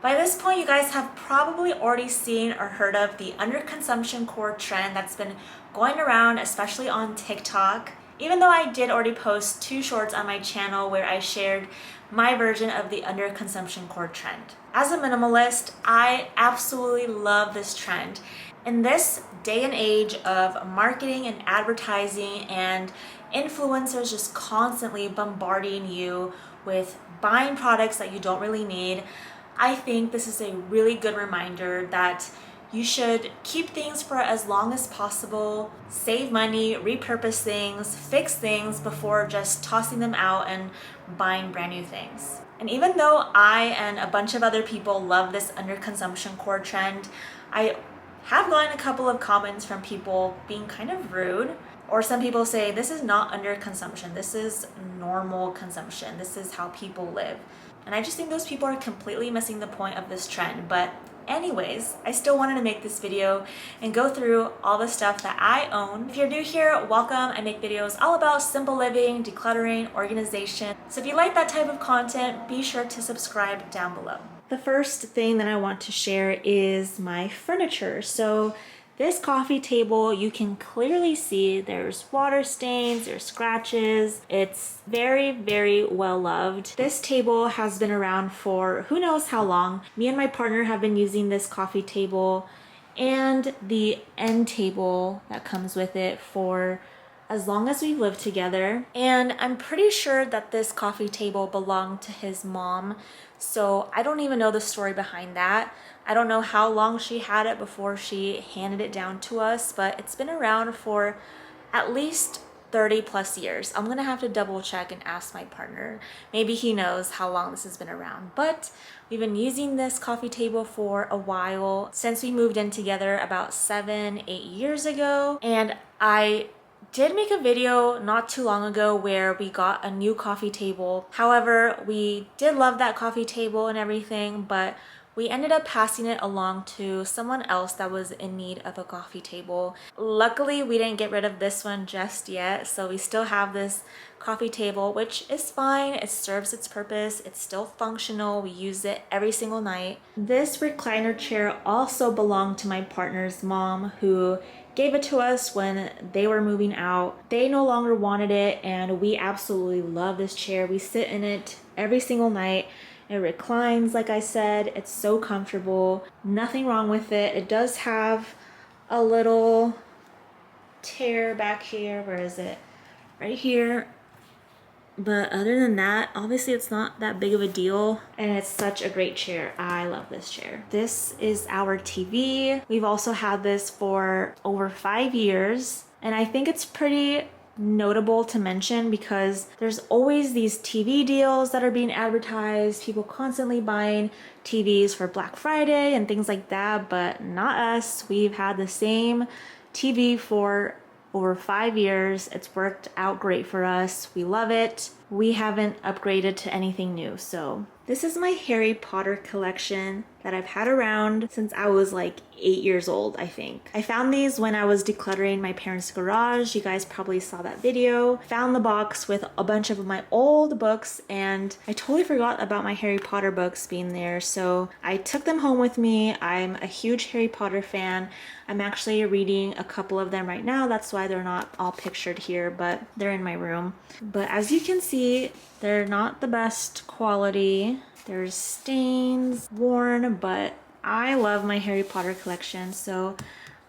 By this point, you guys have probably already seen or heard of the underconsumption core trend that's been going around, especially on TikTok. Even though I did already post 2 shorts on my channel where I shared my version of the underconsumption core trend. As a minimalist, I absolutely love this trend. In this day and age of marketing and advertising and influencers just constantly bombarding you with buying products that you don't really need, I think this is a really good reminder that you should keep things for as long as possible, save money, repurpose things, fix things before just tossing them out and buying brand new things. And even though I and a bunch of other people love this underconsumption core trend, I have gotten a couple of comments from people being kind of rude, or some people say this is not underconsumption, this is normal consumption, this is how people live. And I just think those people are completely missing the point of this trend. But anyways, I still wanted to make this video and go through all the stuff that I own. If you're new here, welcome. I make videos all about simple living, decluttering, organization. So if you like that type of content, be sure to subscribe down below. The first thing that I want to share is my furniture. So this coffee table, you can clearly see there's water stains, there's scratches. It's very, very well loved. This table has been around for who knows how long. Me and my partner have been using this coffee table and the end table that comes with it for as long as we've lived together. And I'm pretty sure that this coffee table belonged to his mom. So I don't even know the story behind that. I don't know how long she had it before she handed it down to us, but it's been around for at least 30 plus years. I'm gonna have to double check and ask my partner. Maybe he knows how long this has been around, but we've been using this coffee table for a while since we moved in together about 7-8 years ago. And I did make a video not too long ago where we got a new coffee table. However, we did love that coffee table and everything, but we ended up passing it along to someone else that was in need of a coffee table. Luckily, we didn't get rid of this one just yet, so we still have this coffee table, which is fine. It serves its purpose. It's still functional. We use it every single night. This recliner chair also belonged to my partner's mom, who gave it to us when they were moving out. They no longer wanted it, and we absolutely love this chair. We sit in it every single night. It reclines, like I said. It's so comfortable. Nothing wrong with it. It does have a little tear back here. Where is it? Right here. But other than that, obviously it's not that big of a deal, and it's such a great chair. I love this chair. This is our TV. We've also had this for over 5 years, and I think it's pretty notable to mention because there's always these TV deals that are being advertised, people constantly buying TVs for Black Friday and things like that, but not us. We've had the same TV for over 5 years. It's worked out great for us. We love it. We haven't upgraded to anything new. So this is my Harry Potter collection that I've had around since I was like 8 years old, I think. I found these when I was decluttering my parents' garage. You guys probably saw that video. Found the box with a bunch of my old books, and I totally forgot about my Harry Potter books being there. So I took them home with me. I'm a huge Harry Potter fan. I'm actually reading a couple of them right now. That's why they're not all pictured here, but they're in my room. But as you can see, they're not the best quality. There's stains, worn, but I love my Harry Potter collection, so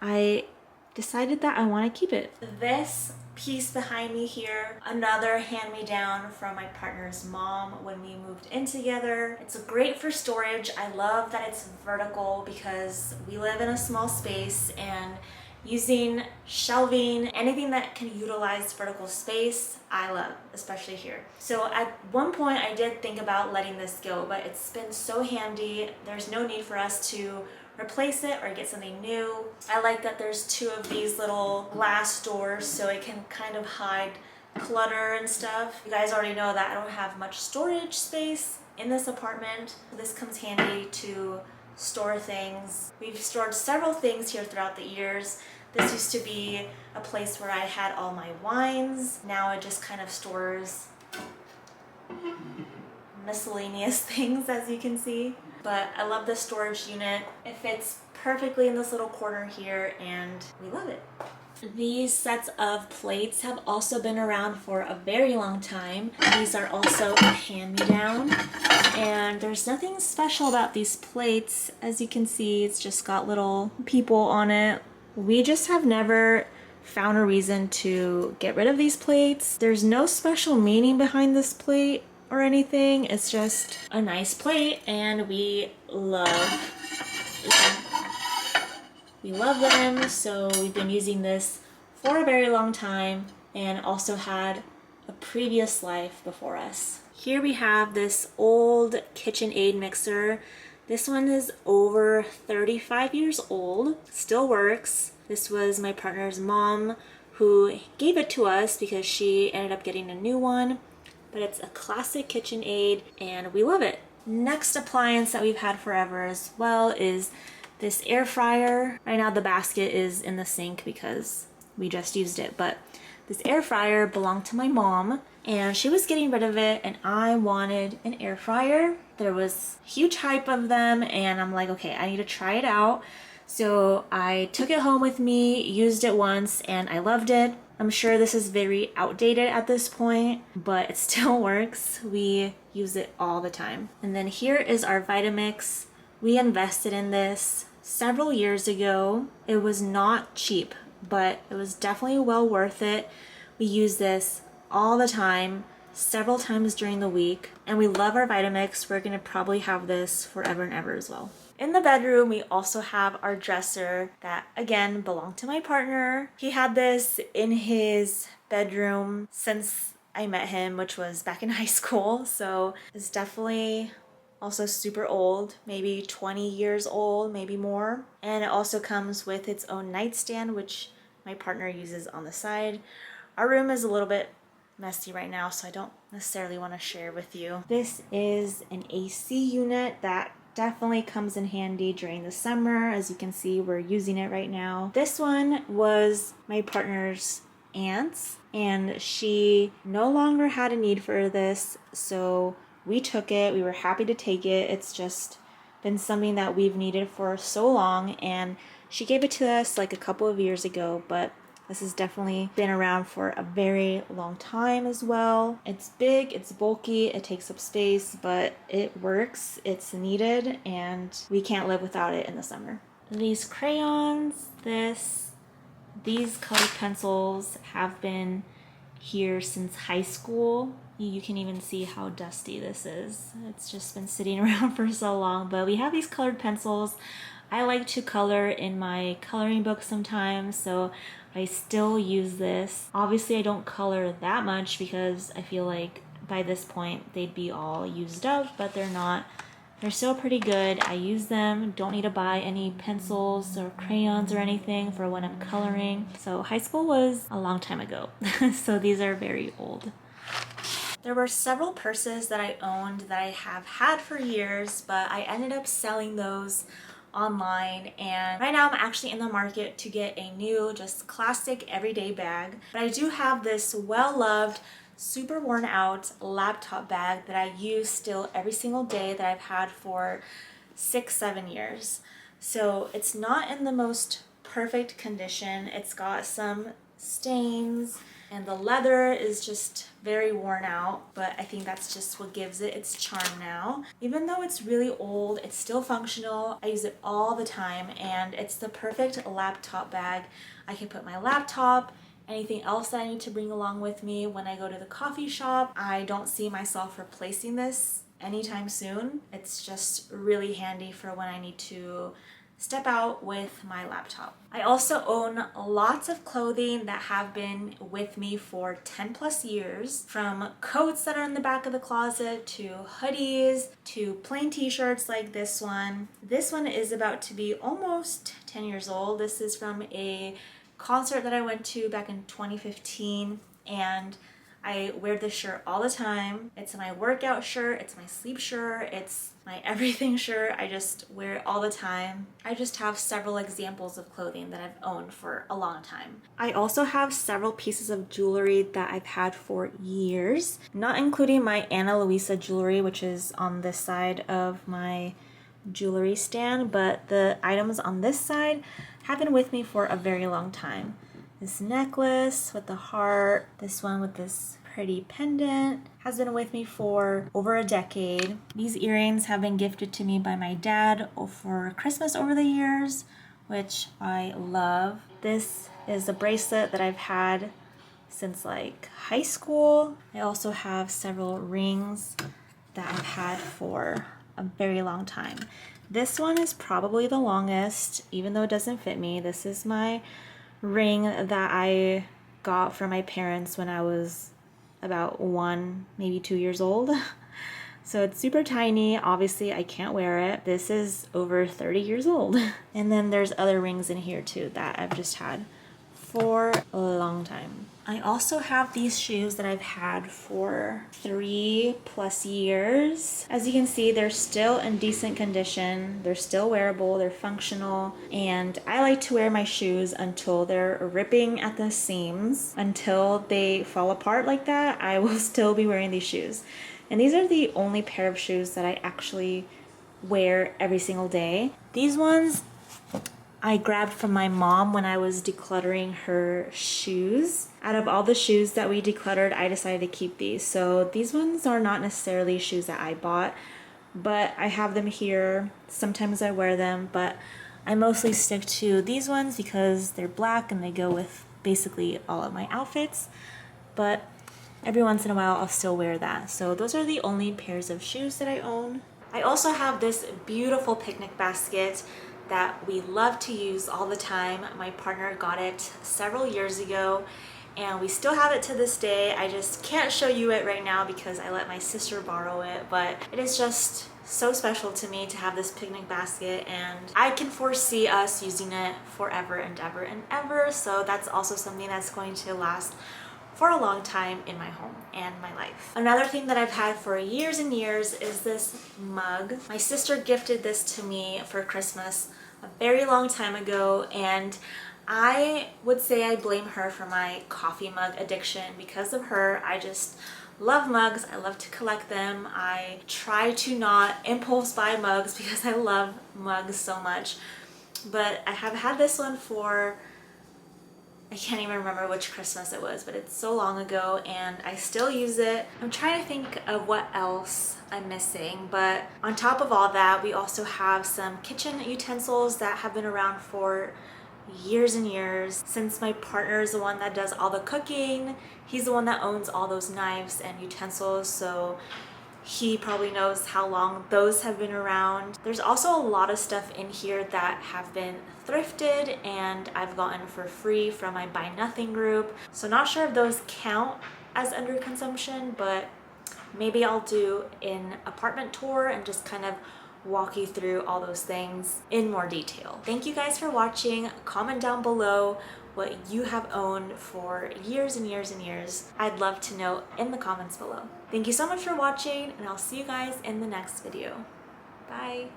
I decided that I want to keep it. This piece behind me here, another hand-me-down from my partner's mom when we moved in together. It's great for storage. I love that it's vertical because we live in a small space, and using shelving, anything that can utilize vertical space, I love, especially here. So at one point I did think about letting this go, but it's been so handy. There's no need for us to replace it or get something new. I like that there's 2 of these little glass doors so it can kind of hide clutter and stuff. You guys already know that I don't have much storage space in this apartment. This comes handy to store things. We've stored several things here throughout the years. This used to be a place where I had all my wines. Now it just kind of stores miscellaneous things, as you can see. but I love the storage unit. It fits perfectly in this little corner here and we love it. These sets of plates have also been around for a very long time. These are also hand-me-down, and there's nothing special about these plates. As you can see, it's just got little people on it. We just have never found a reason to get rid of these plates. There's no special meaning behind this plate or anything. It's just a nice plate and we love them, so we've been using this for a very long time and also had a previous life before us. Here we have this old KitchenAid mixer. This one is over 35 years old, still works. This was my partner's mom who gave it to us because she ended up getting a new one, but it's a classic KitchenAid and we love it. Next appliance that we've had forever as well is this air fryer. Right now the basket is in the sink because we just used it, but this air fryer belonged to my mom and she was getting rid of it and I wanted an air fryer. There was huge hype of them and I'm like, okay, I need to try it out. So I took it home with me, used it once, and I loved it. I'm sure this is very outdated at this point, but it still works. We use it all the time. And then here is our Vitamix. We invested in this several years ago. It was not cheap, but it was definitely well worth it. We use this all the time, several times during the week, and we love our Vitamix. We're gonna probably have this forever and ever as well. In the bedroom, we also have our dresser that, again, belonged to my partner. He had this in his bedroom since I met him, which was back in high school, so it's definitely also super old, maybe 20 years old, maybe more. And it also comes with its own nightstand, which my partner uses on the side. Our room is a little bit messy right now, so I don't necessarily want to share with you. This is an AC unit that definitely comes in handy during the summer. As you can see, we're using it right now. This one was my partner's aunt's and she no longer had a need for this, so we took it. We were happy to take it. It's just been something that we've needed for so long, and she gave it to us like a couple of years ago, but this has definitely been around for a very long time as well. It's big, it's bulky, it takes up space, but it works, it's needed, and we can't live without it in the summer. These crayons, these colored pencils have been here since high school. You can even see how dusty this is. It's just been sitting around for so long, but we have these colored pencils. I like to color in my coloring book sometimes, so I still use this. Obviously, I don't color that much because I feel like by this point they'd be all used up, but they're not. They're still pretty good. I use them. Don't need to buy any pencils or crayons or anything for when I'm coloring. So high school was a long time ago, so these are very old. There were several purses that I owned that I have had for years, but I ended up selling those online, and right now I'm actually in the market to get a new, just classic everyday bag. But I do have this well-loved, super worn out laptop bag that I use still every single day that I've had for 6-7 years. So it's not in the most perfect condition. It's got some stains and the leather is just very worn out, but I think that's just what gives it its charm now. Even though it's really old, it's still functional. I use it all the time and it's the perfect laptop bag. I can put my laptop, anything else that I need to bring along with me when I go to the coffee shop. I don't see myself replacing this anytime soon. It's just really handy for when I need to step out with my laptop. I also own lots of clothing that have been with me for 10+ years, from coats that are in the back of the closet to hoodies to plain t-shirts like this one. This one is about to be almost 10 years old. This is from a concert that I went to back in 2015, and I wear this shirt all the time. It's my workout shirt, it's my sleep shirt, it's my everything shirt. I just wear it all the time. I just have several examples of clothing that I've owned for a long time. I also have several pieces of jewelry that I've had for years, not including my Ana Luisa jewelry, which is on this side of my jewelry stand, but the items on this side have been with me for a very long time. This necklace with the heart, this one with this pretty pendant has been with me for over a decade. These earrings have been gifted to me by my dad for Christmas over the years, which I love. This is a bracelet that I've had since like high school. I also have several rings that I've had for a very long time. This one is probably the longest, even though it doesn't fit me. This is my ring that I got from my parents when I was about 1, maybe 2 years old. So it's super tiny. Obviously, I can't wear it. This is over 30 years old. And then there's other rings in here too that I've just had for a long time. I also have these shoes that I've had for 3+ years. As you can see, they're still in decent condition. They're still wearable, they're functional, and I like to wear my shoes until they're ripping at the seams. Until they fall apart like that, I will still be wearing these shoes. And these are the only pair of shoes that I actually wear every single day. These ones I grabbed from my mom when I was decluttering her shoes. Out of all the shoes that we decluttered, I decided to keep these. So these ones are not necessarily shoes that I bought, but I have them here. Sometimes I wear them, but I mostly stick to these ones because they're black and they go with basically all of my outfits. But every once in a while I'll still wear that. So those are the only pairs of shoes that I own. I also have this beautiful picnic basket that we love to use all the time. My partner got it several years ago and we still have it to this day. I just can't show you it right now because I let my sister borrow it, but it is just so special to me to have this picnic basket, and I can foresee us using it forever and ever and ever. So that's also something that's going to last for a long time in my home and my life. Another thing that I've had for years and years is this mug. My sister gifted this to me for Christmas a very long time ago, and I would say I blame her for my coffee mug addiction. Because of her, I just love mugs. I love to collect them. I try to not impulse buy mugs because I love mugs so much. But I have had this one for, I can't even remember which Christmas it was, but it's so long ago and I still use it. I'm trying to think of what else I'm missing, but on top of all that, we also have some kitchen utensils that have been around for years and years. Since my partner is the one that does all the cooking, he's the one that owns all those knives and utensils, so he probably knows how long those have been around. There's also a lot of stuff in here that have been thrifted and I've gotten for free from my Buy Nothing group. So not sure if those count as under consumption, but maybe I'll do an apartment tour and just kind of walk you through all those things in more detail. Thank you guys for watching. Comment down below what you have owned for years and years and years. I'd love to know in the comments below. Thank you so much for watching, and I'll see you guys in the next video. Bye.